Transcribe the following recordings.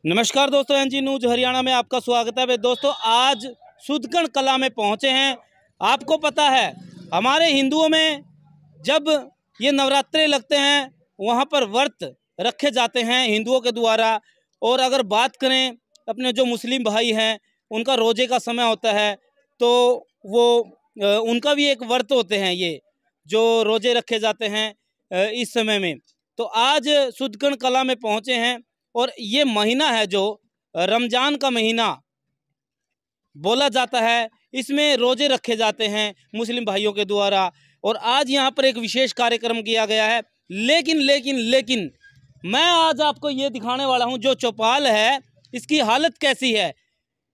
नमस्कार दोस्तों, NG news Haryana में आपका स्वागत है। दोस्तों, आज सुदगण कला में पहुंचे हैं। आपको पता है, हमारे हिंदुओं में जब ये नवरात्रे लगते हैं वहां पर व्रत रखे जाते हैं हिंदुओं के द्वारा। और अगर बात करें अपने जो मुस्लिम भाई हैं, उनका रोजे का समय होता है, तो वो उनका भी एक व्रत होते हैं, ये जो रोजे रखे जाते हैं इस समय में। तो आज सुदगण कला में पहुंचे हैं और ये महीना है जो रमजान का महीना बोला जाता है, इसमें रोजे रखे जाते हैं मुस्लिम भाइयों के द्वारा। और आज यहाँ पर एक विशेष कार्यक्रम किया गया है। लेकिन मैं आज आपको ये दिखाने वाला हूँ, जो चौपाल है इसकी हालत कैसी है।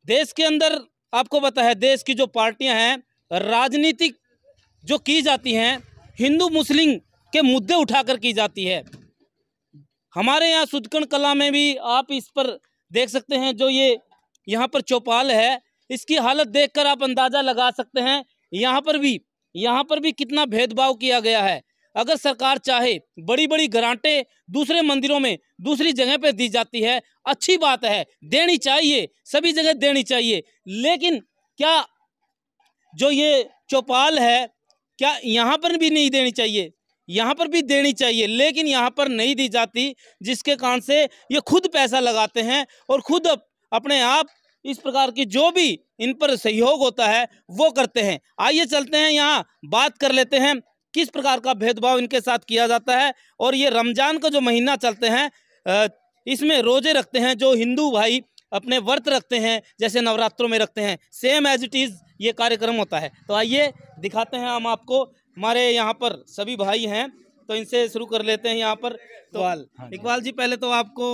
देश के अंदर आपको पता है, देश की जो पार्टियां हैं, राजनीतिक जो की जाती हैं, हिंदू मुस्लिम के मुद्दे उठाकर की जाती है। हमारे यहाँ सुदगण कला में भी आप इस पर देख सकते हैं, जो ये यहाँ पर चौपाल है, इसकी हालत देखकर आप अंदाजा लगा सकते हैं यहाँ पर भी कितना भेदभाव किया गया है। अगर सरकार चाहे, बड़ी बड़ी ग्रांटें दूसरे मंदिरों में दूसरी जगह पे दी जाती है, अच्छी बात है, देनी चाहिए, सभी जगह देनी चाहिए। लेकिन क्या जो ये चौपाल है, क्या यहाँ पर भी नहीं देनी चाहिए? यहाँ पर भी देनी चाहिए, लेकिन यहाँ पर नहीं दी जाती, जिसके कारण से ये खुद पैसा लगाते हैं और खुद अपने आप इस प्रकार की जो भी इन पर सहयोग होता है वो करते हैं। आइए चलते हैं, यहाँ बात कर लेते हैं किस प्रकार का भेदभाव इनके साथ किया जाता है। और ये रमजान का जो महीना चलते हैं, इसमें रोजे रखते हैं जो हिंदू भाई अपने व्रत रखते हैं, जैसे नवरात्रों में रखते हैं, सेम एज इट इज़ ये कार्यक्रम होता है। तो आइए दिखाते हैं हम आपको। हमारे यहाँ पर सभी भाई हैं, तो इनसे शुरू कर लेते हैं यहाँ पर। तो इकबाल जी, पहले तो आपको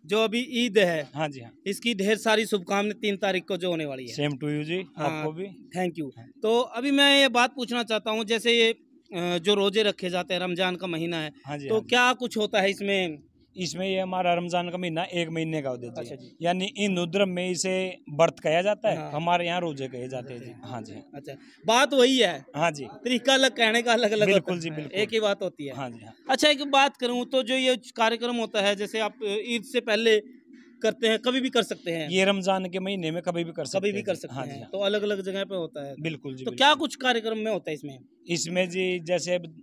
जो अभी ईद है, हाँ जी, हाँ, इसकी ढेर सारी शुभकामनाएं 3 तारीख को जो होने वाली है। सेम टू यू जी, आपको भी थैंक यू। तो अभी मैं ये बात पूछना चाहता हूँ, जैसे ये जो रोजे रखे जाते हैं, रमजान का महीना है, हाँ जी, तो हाँ जी। क्या कुछ होता है इसमें? इसमें ये हमारा रमजान का महीना 1 महीने का होता है अच्छा जी। जी। यानी इन धर्म में इसे व्रत कहा जाता है, हाँ। हमारे यहाँ रोजे कहे जाते हैं जी। हाँ जी, अच्छा, बात वही है, हाँ जी, तरीका अलग, कहने का अलग अलग बिल्कुल होता जी, है, बिल्कुल। एक ही बात होती है। हाँ जी, हाँ। अच्छा, एक बात करूँ तो जो ये कार्यक्रम होता है, जैसे आप ईद से पहले करते हैं, कभी भी कर सकते हैं, ये रमजान के महीने में कभी भी कर सकते हैं, कभी भी कर सकते हाँ जी, हैं, हाँ। तो अलग अलग जगह पे होता है। बिल्कुल जी, तो बिल्कुल। क्या कुछ कार्यक्रम में होता है इसमें? इसमें जी जैसे अब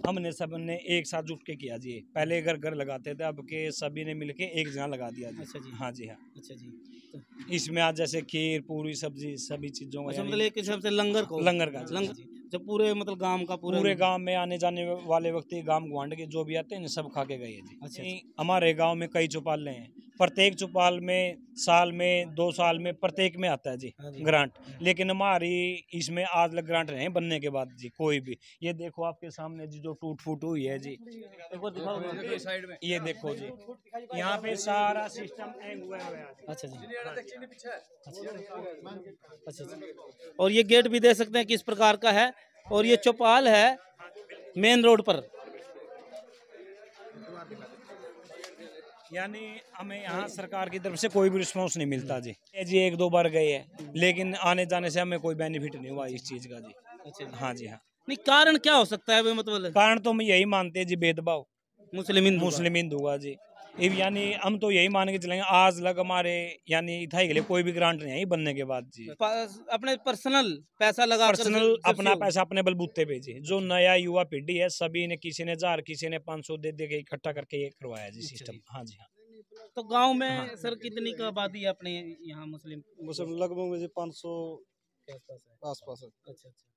हमने सबने एक साथ जुट के किया जी। पहले घर घर लगाते थे, अब के सभी ने मिलके एक जगह लगा दिया जी। अच्छा जी। हाँ जी, हाँ। अच्छा जी। तो इसमें आज जैसे खीर, पूरी, सब्जी, सभी चीजों का अच्छा, यानी मतलब एक हिसाब से लंगर को, लंगर का जी। लंगर जी, जब पूरे मतलब गांव का पूरे गांव में आने जाने वाले व्यक्ति, गांव गुआंढ के जो भी आते हैं, सब खा के गए हैं जी। अच्छा, नहीं, हमारे गांव में कई चौपाले हैं, प्रत्येक चौपाल में साल में 2 साल में प्रत्येक में आता है जी हाँ जी। ग्रांट। लेकिन हमारी इसमें आज लग ग्रांट नहीं बनने के बाद जी कोई भी। ये देखो आपके सामने जी जो टूट फूट हुई है जी, एक बार दिखाओ साइड में। ये देखो जी, यहाँ पे सारा सिस्टम हैंग हुआ है। अच्छा जी। अच्छा जी। और ये गेट भी देख सकते हैं किस प्रकार का है, और ये चौपाल है मेन रोड पर। यानी हमें यहाँ सरकार की तरफ से कोई भी रिस्पॉन्स नहीं मिलता जी। ये जी 1-2 बार गए हैं, लेकिन आने जाने से हमें कोई बेनिफिट नहीं हुआ इस चीज का जी। अच्छा जी। हाँ जी, हाँ। नहीं, कारण क्या हो सकता है मतलब? कारण तो हम यही मानते हैं जी, भेदभाव मुस्लिम हिंदू का जी। यानी हम तो यही मान के चलेंगे, आज लग हमारे यानी इथाई के लिए कोई भी ग्रांट नहीं आई बनने के बाद जी। अपने पर्सनल पैसा लगा, पर्सनल अपना पैसा अपने बलबूते पे जी। जो नया युवा पीढ़ी है, सभी ने, किसी ने 1000 किसी ने 500 दे दे के इकट्ठा करके ये करवाया जी सिस्टम। हाँ जी, हाँ। तो गांव में सर कितनी का आबादी है अपने यहाँ मुस्लिम? लगभग मुझे 500 आसपास है। अच्छा अच्छा।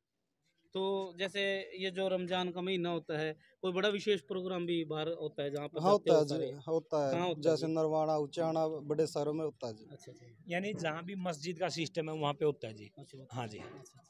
तो जैसे ये जो रमजान का महीना होता है, कोई बड़ा विशेष प्रोग्राम भी बाहर होता है जहाँ पर हाँ जाते होता हो है सारे? जी, होता कहाँ है। होता है जैसे जी? नरवाना, उचाना, बड़े शहरों में होता है जी। अच्छा अच्छा। यानी जहाँ भी मस्जिद का सिस्टम है वहाँ पे होता है जी। अच्छा हाँ जी। अच्छा।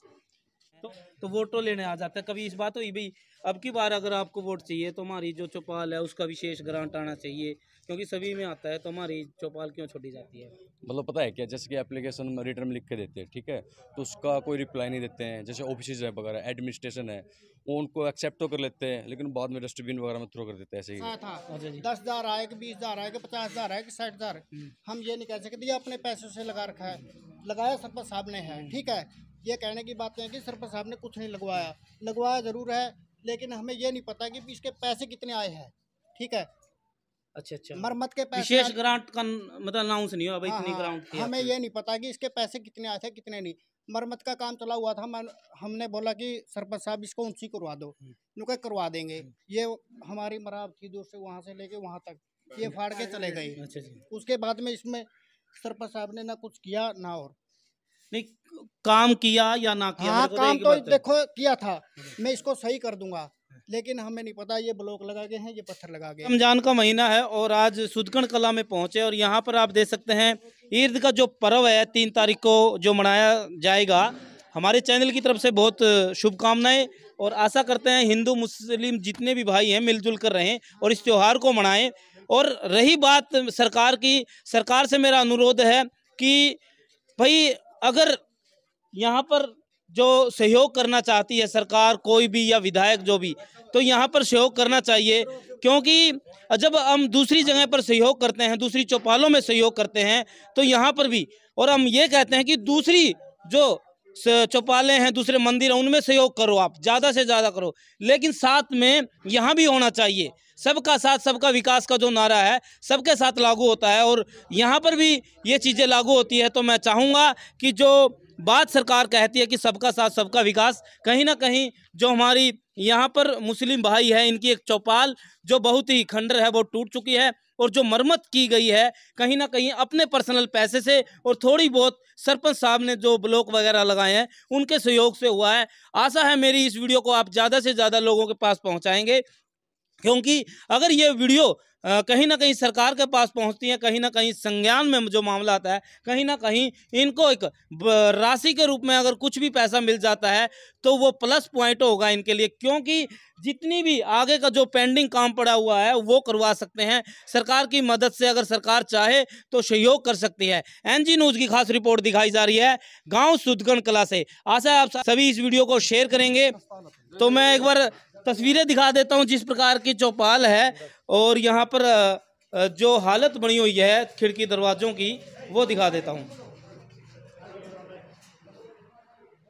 तो वोटो लेने आ जाता है। कभी इस बात हुई भाई, अब की बार अगर आपको वोट चाहिए तो हमारी जो चौपाल है उसका विशेष ग्रांट आना चाहिए, क्योंकि सभी में आता है, तो हमारी चौपाल क्यों छोड़ी जाती है? मतलब पता है क्या, जैसे कि एप्लीकेशन में रिटर्न लिख के देते हैं, ठीक है, तो उसका कोई रिप्लाई नहीं देते हैं। जैसे ऑफिस है वगैरह, एडमिनिस्ट्रेशन है, वो उनको एक्सेप्ट तो कर लेते हैं, लेकिन बाद में डस्टबिन वगैरह में थ्रो कर देते हैं ऐसे ही। था अच्छा जी। 10,000 आए कि 20,000 आए कि 50,000 आए कि 60,000, हम ये नहीं कह सकते। ये अपने पैसों से लगा रखा है, लगाया सरपंच साहब ने है, ठीक है। ये कहने की बात है कि सरपंच साहब ने कुछ नहीं लगवाया ज़रूर है, लेकिन हमें ये नहीं पता कि इसके पैसे कितने आए हैं, ठीक है। अच्छा अच्छा, मरम्मत के पैसे विशेष ग्रांट का मतलब अनाउंस नहीं हुआ भाई, हाँ, इतनी हाँ, ग्रांट थी हमें आपकी। ये नहीं पता कि इसके पैसे कितने आए थे कितने नहीं। मरम्मत का काम चला हुआ था, हमने बोला कि सरपंच साहब इसको ऊंची करवा दो, नुका करवा देंगे। ये हमारी मराब थी दूर से वहाँ से लेके वहाँ तक, ये फाड़ के चले गए। अच्छा अच्छा, उसके बाद में इसमें सरपंच साहब ने ना कुछ किया ना और। नहीं काम किया या ना किया, हाँ, मेरे को तो काम एक ही तो बात है। देखो किया था, मैं इसको सही कर दूंगा, लेकिन हमें नहीं पता ये ब्लॉक लगा गए हैं, ये पत्थर लगा गए हैं। रमजान का महीना है और आज सुदकन कला में पहुंचे और यहाँ पर आप देख सकते हैं ईद का जो पर्व है 3 तारीख को जो मनाया जाएगा। हमारे चैनल की तरफ से बहुत शुभकामनाएं और आशा करते हैं हिंदू मुस्लिम जितने भी भाई हैं मिलजुल कर रहें और इस त्यौहार को मनाएं। और रही बात सरकार की, सरकार से मेरा अनुरोध है कि भाई अगर यहाँ पर जो सहयोग करना चाहती है सरकार, कोई भी या विधायक जो भी, तो यहाँ पर सहयोग करना चाहिए। क्योंकि जब हम दूसरी जगह पर सहयोग करते हैं, दूसरी चौपालों में सहयोग करते हैं, तो यहाँ पर भी, और हम ये कहते हैं कि दूसरी जो चौपालें हैं, दूसरे मंदिर हैं, उनमें सहयोग करो, आप ज़्यादा से ज़्यादा करो, लेकिन साथ में यहाँ भी होना चाहिए। सबका साथ सबका विकास का जो नारा है सबके साथ लागू होता है और यहाँ पर भी ये चीज़ें लागू होती है। तो मैं चाहूँगा कि जो बात सरकार कहती है कि सबका साथ सबका विकास, कहीं ना कहीं जो हमारी यहाँ पर मुस्लिम भाई है, इनकी एक चौपाल जो बहुत ही खंडर है वो टूट चुकी है और जो मरम्मत की गई है कहीं ना कहीं अपने पर्सनल पैसे से और थोड़ी बहुत सरपंच साहब ने जो ब्लॉक वगैरह लगाए हैं उनके सहयोग से हुआ है। आशा है मेरी इस वीडियो को आप ज़्यादा से ज़्यादा लोगों के पास पहुँचाएंगे, क्योंकि अगर ये वीडियो कहीं ना कहीं सरकार के पास पहुंचती है, कहीं ना कहीं संज्ञान में जो मामला आता है, कहीं ना कहीं इनको एक राशि के रूप में अगर कुछ भी पैसा मिल जाता है तो वो प्लस पॉइंट होगा इनके लिए। क्योंकि जितनी भी आगे का जो पेंडिंग काम पड़ा हुआ है वो करवा सकते हैं सरकार की मदद से, अगर सरकार चाहे तो सहयोग कर सकती है। एनजी न्यूज़ की खास रिपोर्ट दिखाई जा रही है गाँव सुदकन कला से। आशा है आप सभी इस वीडियो को शेयर करेंगे। तो मैं एक बार तस्वीरें दिखा देता हूं जिस प्रकार की चौपाल है और यहाँ पर जो हालत बनी हुई है खिड़की दरवाजों की वो दिखा देता हूं।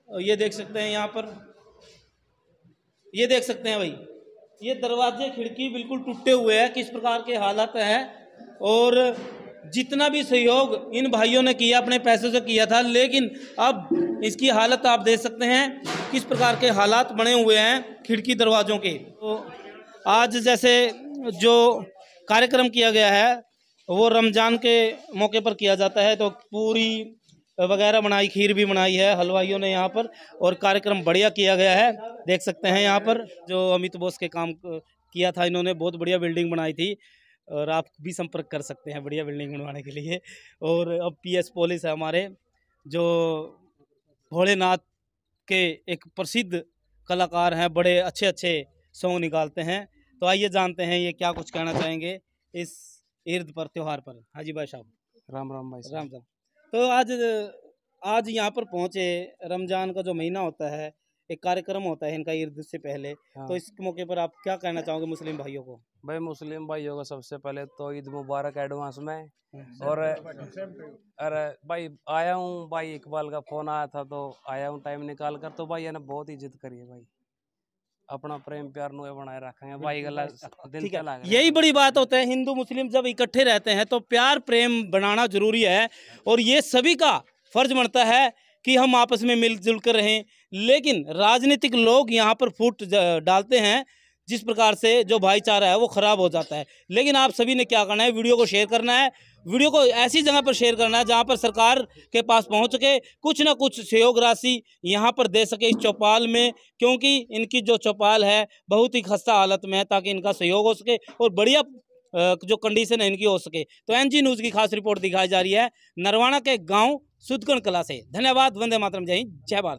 ये देख सकते हैं, यहाँ पर ये देख सकते हैं भाई, ये दरवाजे खिड़की बिल्कुल टूटे हुए हैं, किस प्रकार के हालत है। और जितना भी सहयोग इन भाइयों ने किया अपने पैसों से किया था, लेकिन अब इसकी हालत आप देख सकते हैं किस प्रकार के हालात बने हुए हैं खिड़की दरवाज़ों के। तो आज जैसे जो कार्यक्रम किया गया है वो रमज़ान के मौके पर किया जाता है, तो पूरी वगैरह बनाई, खीर भी बनाई है हलवाइयों ने यहाँ पर, और कार्यक्रम बढ़िया किया गया है। देख सकते हैं यहाँ पर जो अमित बोस के काम किया था इन्होंने, बहुत बढ़िया बिल्डिंग बनाई थी और आप भी संपर्क कर सकते हैं बढ़िया बिल्डिंग बनवाने के लिए। और अब पीएस पुलिस है हमारे, जो भोलेनाथ के एक प्रसिद्ध कलाकार हैं, बड़े अच्छे अच्छे सॉन्ग निकालते हैं। तो आइए जानते हैं ये क्या कुछ कहना चाहेंगे इस ईद पर, त्यौहार पर। हाजी भाई साहब, राम राम भाई राम राम। तो आज यहाँ पर पहुँचे, रमज़ान का जो महीना होता है एक कार्यक्रम होता है इनका ईद से पहले, हाँ। तो इस मौके पर आप क्या कहना चाहोगे मुस्लिम भाइयों को? भाई मुस्लिम भाइयों को सबसे पहले तो ईद मुबारक एडवांस में। और अरे भाई आया हूँ, भाई इकबाल का फोन आया था तो आया हूँ टाइम निकाल कर। तो भाई है ना बहुत इज्जत करी है भाई, अपना प्रेम प्यार नुए बनाए रखेंगे भाई, गला दिल ठीक है, चला गया। यही बड़ी बात होता है। हिंदू मुस्लिम जब इकट्ठे रहते हैं तो प्यार प्रेम बनाना जरूरी है और ये सभी का फर्ज बनता है कि हम आपस में मिलजुल कर रहें। लेकिन राजनीतिक लोग यहाँ पर फूट डालते हैं, जिस प्रकार से जो भाईचारा है वो ख़राब हो जाता है। लेकिन आप सभी ने क्या करना है, वीडियो को शेयर करना है, वीडियो को ऐसी जगह पर शेयर करना है जहाँ पर सरकार के पास पहुँच सके, कुछ ना कुछ सहयोग राशि यहाँ पर दे सके इस चौपाल में, क्योंकि इनकी जो चौपाल है बहुत ही खस्ता हालत में है, ताकि इनका सहयोग हो सके और बढ़िया जो कंडीशन है इनकी हो सके। तो एनजी न्यूज़ की खास रिपोर्ट दिखाई जा रही है नरवाना के गाँव सुदकन कला से। धन्यवाद। वंदे मातरम। जय हिंद, जय भारत।